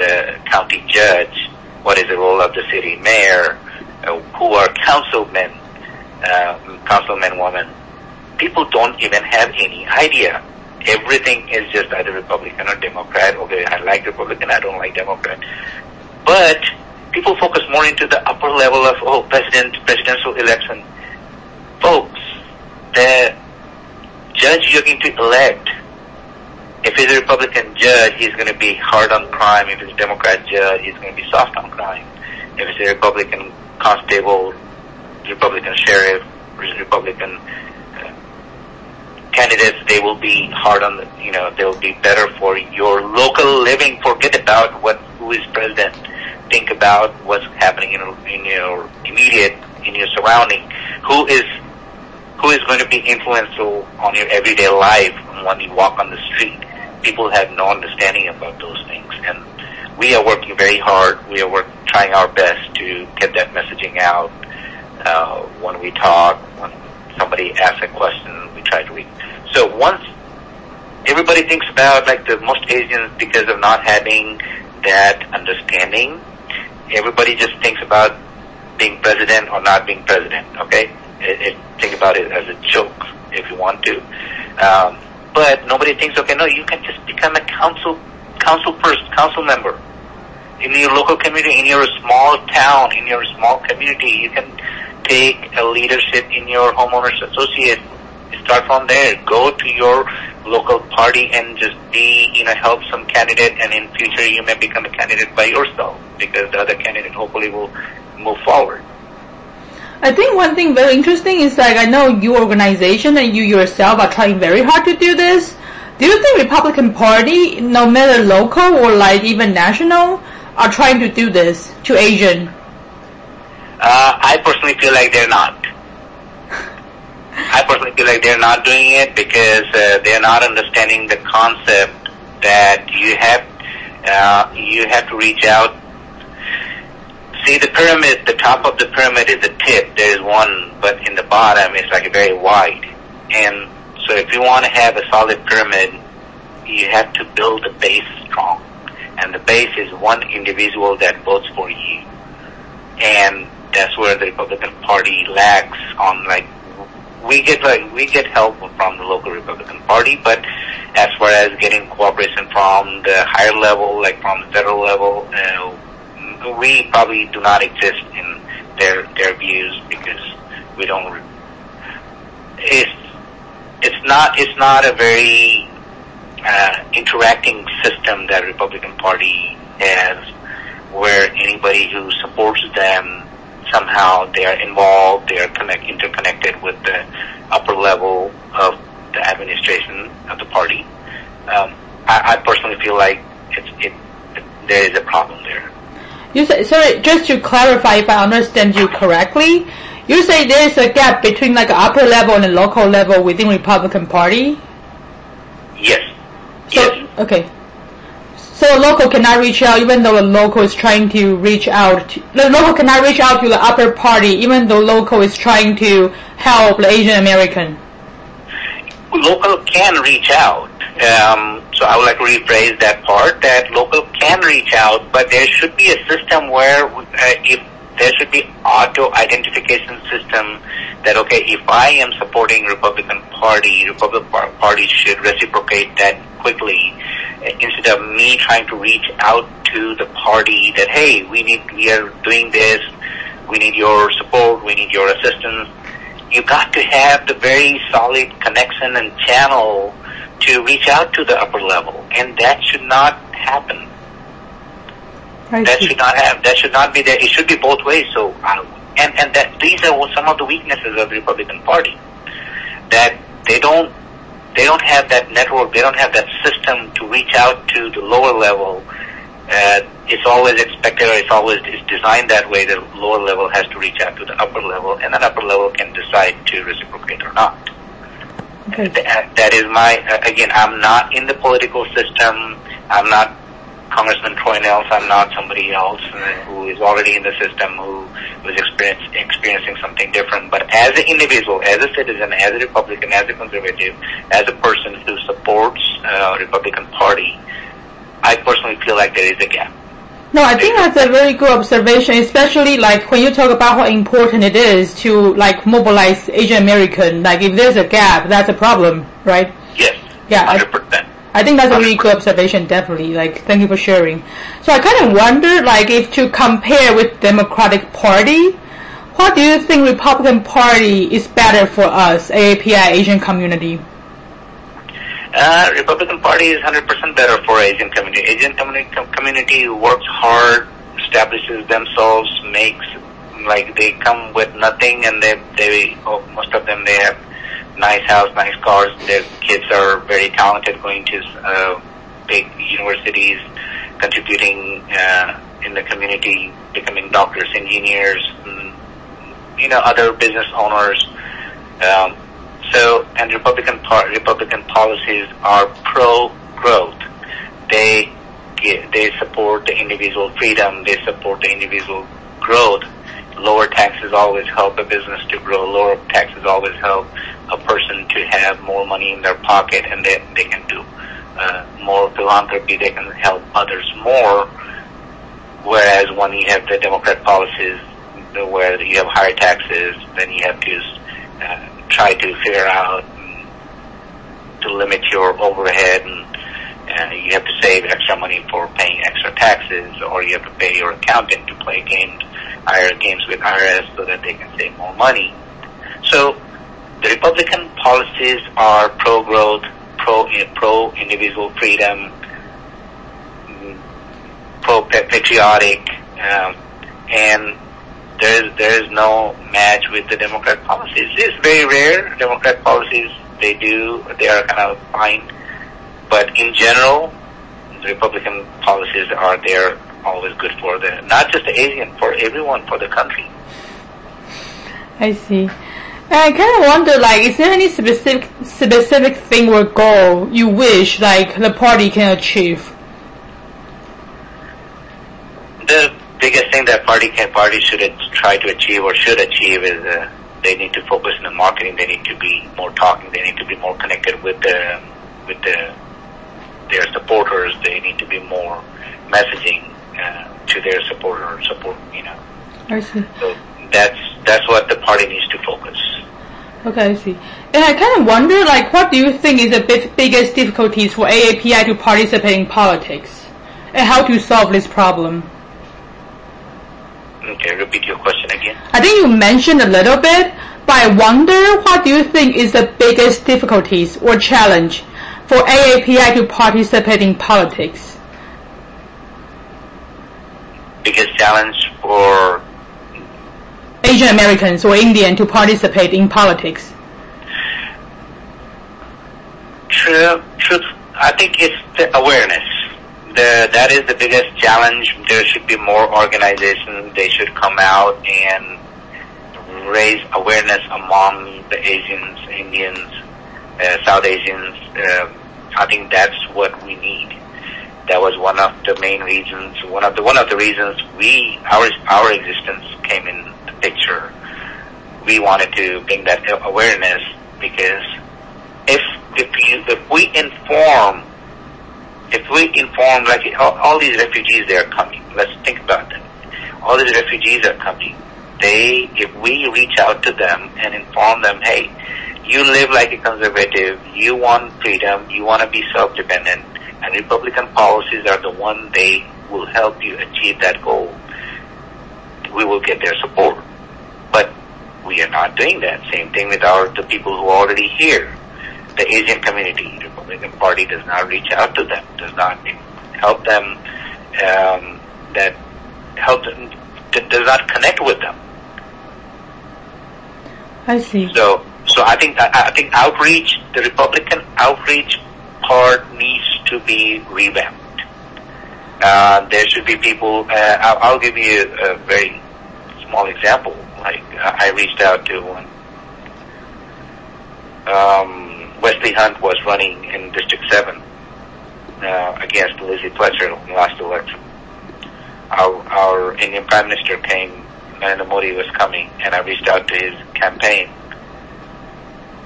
the county judge, what is the role of the city mayor, who are councilmen, women. People don't even have any idea. Everything is just either Republican or Democrat. Okay, I like Republican, I don't like Democrat. But people focus more into the upper level of, presidential election. Folks, the judge you're going to elect, if he's a Republican judge, he's going to be hard on crime. If he's a Democrat judge, he's going to be soft on crime. If it's a Republican constable, Republican sheriff, Republican candidates, they will be hard on they will be better for your local living. Forget about who is president. Think about what's happening in your immediate, in your surrounding. Who is going to be influential on your everyday life when you walk on the street? People have no understanding about those things, and we are working very hard. We are trying our best to get that messaging out. When we talk, when somebody asks a question, we try to read. So once everybody thinks about, like, the most Asians, because of not having that understanding, everybody just thinks about being president or not being president, okay? Think about it as a joke if you want to. But nobody thinks, okay, no, you can just become a council member. In your local community, in your small town, in your small community, you can take a leadership in your homeowners association. Start from there. Go to your local party and just help some candidate, and in future you may become a candidate by yourself, because the other candidate hopefully will move forward. I think one thing very interesting is, like, I know your organization and you yourself are trying very hard to do this. Do you think Republican Party, no matter local or like even national, are trying to do this to Asian? I personally feel like they're not. I personally feel like they're not doing it because they're not understanding the concept that you have to reach out. See, the pyramid, the top of the pyramid is the tip. There is one, but in the bottom it's like very wide. And so if you want to have a solid pyramid, you have to build the base strong. And the base is one individual that votes for you. And that's where the Republican Party lacks on, like, we get help from the local Republican Party, but as far as getting cooperation from the higher level, like from the federal level, we probably do not exist in their views, because we don't. It's not a very interacting system that Republican Party has, where anybody who supports them, somehow they are involved, they are interconnected with the upper level of the administration of the party. I personally feel like there is a problem there. You say, sorry, just to clarify, if I understand you correctly, you say there is a gap between like upper level and the local level within Republican Party? Yes. So, yes. Okay. So a local cannot reach out, even though the local is trying to reach out. The local cannot reach out to the upper party, even though local is trying to help the Asian American. Local can reach out. So I would like to rephrase that part, that local can reach out, but there should be a system where if there should be auto-identification system that, okay, if I am supporting Republican Party should reciprocate that quickly, instead of me trying to reach out to the party that, hey, we are doing this, we need your support, we need your assistance. You got to have the very solid connection and channel to reach out to the upper level, and that should not happen. That should not be there. It should be both ways. So, and that these are some of the weaknesses of the Republican Party, that they don't have that network, they don't have that system to reach out to the lower level. It's always expected, or it's designed that way. The lower level has to reach out to the upper level, and that upper level can decide to reciprocate or not. Okay. That is again, I'm not in the political system. I'm not Congressman Troy Nehls. I'm not somebody else who is already in the system, who was experiencing something different. But as an individual, as a citizen, as a Republican, as a conservative, as a person who supports Republican Party, I personally feel like there is a gap. No, I think that's a very good observation, especially like when you talk about how important it is to like mobilize Asian American. Like if there's a gap, that's a problem, right? Yes. Yeah. 100%. I think that's a really good observation, definitely. Like, thank you for sharing. So I kind of wonder, like, if to compare with Democratic Party, what do you think Republican Party is better for us, AAPI, Asian community? Republican Party is 100% better for Asian community. Asian community works hard, establishes themselves, makes, like, they come with nothing, and most of them, they have nice house, nice cars. Their kids are very talented, going to big universities, contributing in the community, becoming doctors, engineers, other business owners. And Republican policies are pro-growth. They support the individual freedom. They support the individual growth. Lower taxes always help a business to grow. Lower taxes always help a person to have more money in their pocket, and they can do more philanthropy. They can help others more. Whereas when you have the Democrat policies, where you have higher taxes, then you have to try to figure out to limit your overhead, and you have to save extra money for paying extra taxes, or you have to pay your accountant to play higher games with IRS so that they can save more money. So the Republican policies are pro-growth, pro-individual freedom, pro-patriotic, and there is no match with the Democrat policies. It's very rare. Democrat policies, they are kind of fine. But in general, the Republican policies are there, always good for not just the Asian, for everyone, for the country. I see. And I kind of wonder, like, is there any specific thing or goal you wish, like, the party can achieve? The biggest thing that party should try to achieve or should achieve is they need to focus on the marketing. They need to be more talking. They need to be more connected with their supporters. They need to be more messaging to their support. I see. So that's what the party needs to focus. Okay, I see. And I kind of wonder, like, what do you think is the biggest difficulties for AAPI to participate in politics, and how to solve this problem? Okay, repeat your question again. I think you mentioned a little bit, but I wonder, what do you think is the biggest difficulties or challenge for AAPI to participate in politics? Biggest challenge for Asian Americans or Indian to participate in politics? Truth, I think it's the awareness. That is the biggest challenge. There should be more organization. They should come out and raise awareness among the Asians, Indians, South Asians. I think that's what we need. That was one of the main reasons. One of the reasons our existence came in the picture. We wanted to bring that awareness, because if we inform, like all these refugees, they are coming. Let's think about that. All these refugees are coming. If we reach out to them and inform them, hey, you live like a conservative, you want freedom, you want to be self-dependent, and Republican policies are the one they will help you achieve that goal, we will get their support. But we are not doing that. Same thing with the people who are already here. The Asian community, the Republican Party does not reach out to them, does not help them, does not connect with them. I see. So I think outreach, the Republican outreach part needs to be revamped. There should be people. I'll give you a very small example. Like I reached out to one. Wesley Hunt was running in District 7 against Lizzie Fletcher in the last election. Our Indian Prime Minister came, Narendra Modi was coming, and I reached out to his campaign.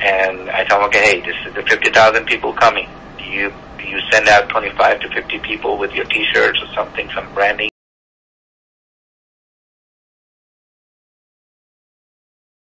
And I told him, okay, hey, this is the 50,000 people coming. You send out 25 to 50 people with your T-shirts or something, some branding.